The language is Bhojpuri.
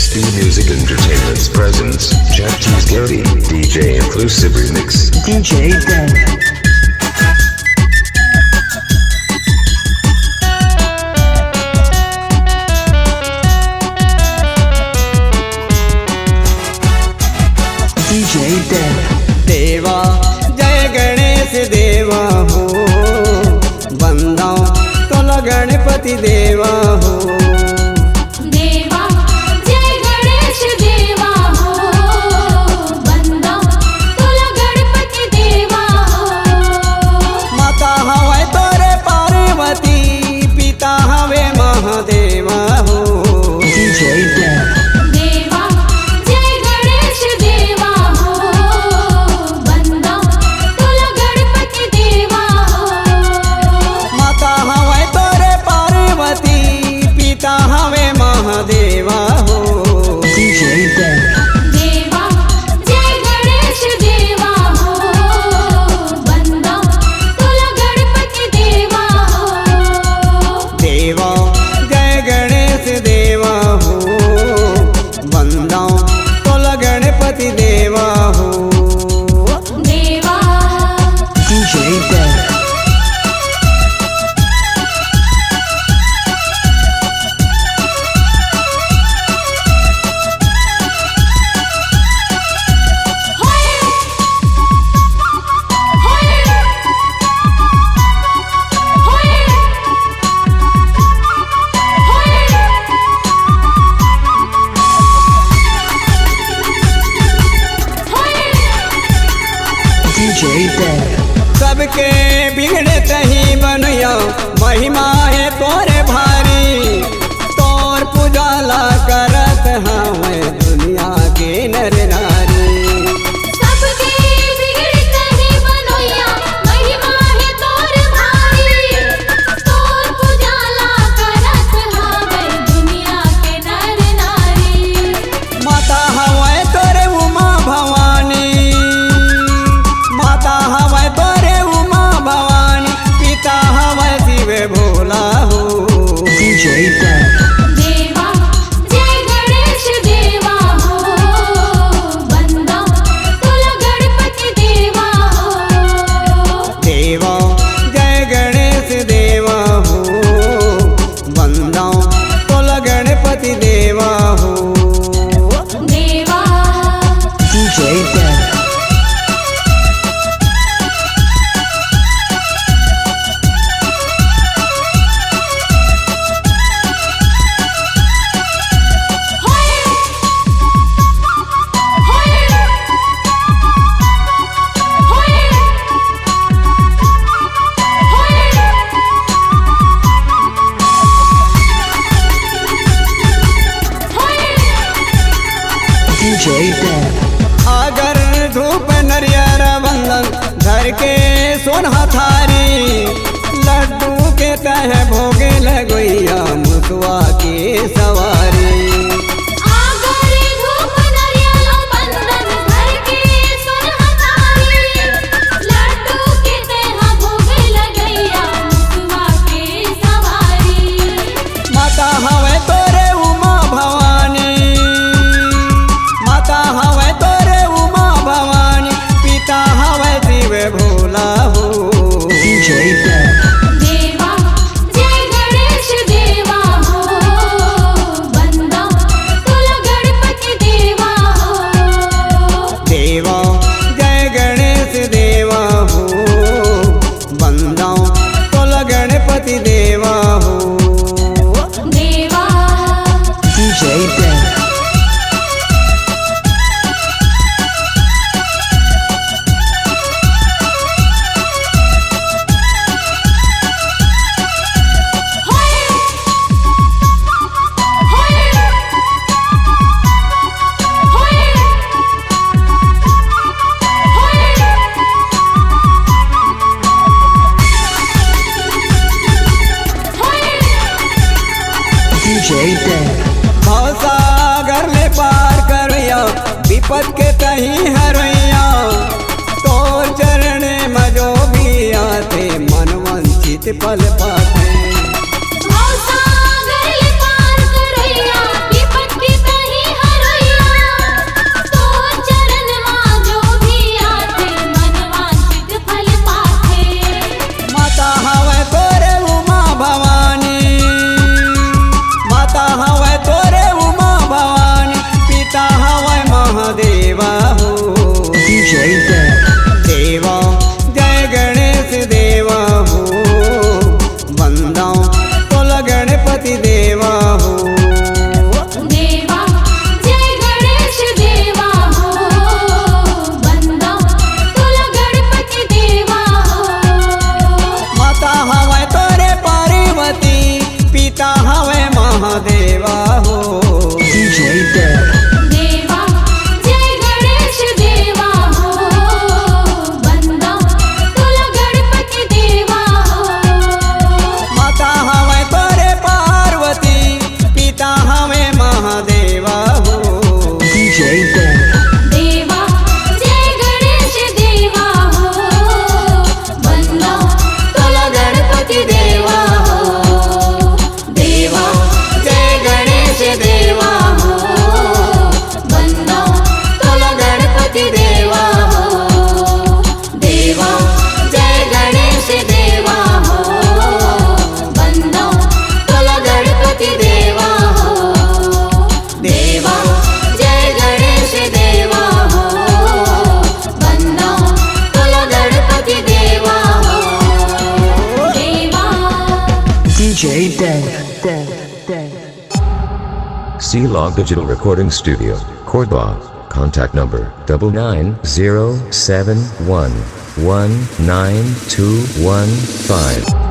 SB Music Entertainment's presents Jacques Gary, DJ Inclusive Remix. DJ Dev. DJ Dev. देवा जय गणेश देवा हो, बंदा तोला गणपति देवा हो। देवा जय गणेश देवा हो, बंदा तोला गणपति देवा हो। माता हवे तोरे पार्वती, पिता हवे महादेवा हो। DJ Dev. देवा जय गणेश देवा हो, बंदा तोला गणपति देवा हो। माता हवे तोरे पार्वती, पिता हवे महादेवा हो। DJ Dev. देवा जय गणेश देवा हो, बंदा तोला गणपति देवा हो। देवा जय गणेश देवा हो, बंदा तोला गणपति देवा हो। देवा DJ Dev. होय होय होय DJ Dev. सबके बिगड़े तही बनया, महिमा है तोरे भारी। तोर पुजाला करत हवे दुनिया के नर नारी। सबके बिगड़त ही बनोया, महिमा है तोर भारी। तोर पुजाला करत हवे दुनिया के नर नारी। माता हवे तोरे उमा भवानी, माता हवे तोरे उमा भवानी, पिता हवे शिव भोला हो। DJ Dev. देवा जय गणेश देवा हो, बंदा तोला गणपति देवा हो। देवा जय गणेश देवा हो, बंदा तोला गणपति देवा हो। देवा DJ Dev. होय होय होय DJ Dev. अगर धूप नरियर बंदन घर के सोना थारी, लड्डू के तह भोगे लगैया मुसवा के सवारी। आगरे धूप नरियल बंदन घर के सोना थारी, लड्डू के तेहा भोग लगैया मुसवा के सवारी। माता हवे तोरे उमा भवानी, माता हवे तोरे उमा भवानी, पिता हवे शिव भोला हो। DJ Dev. देवा जय गणेश देवा हो, बंदा तोला गणपति देवा हो। देवा जय गणेश देवा हो, बंदा तोला गणपति देवा हो। देवा DJ Dev. होय होय होय DJ Dev. भवसागर ले पार करैया, विपद के तही हरैया। तोर चरण मजो भी आते, मन वंचित पल पाते। सागर पार करैया, विपत्ति तही Log Digital Recording Studio, Cordoba. Contact number 99071192115.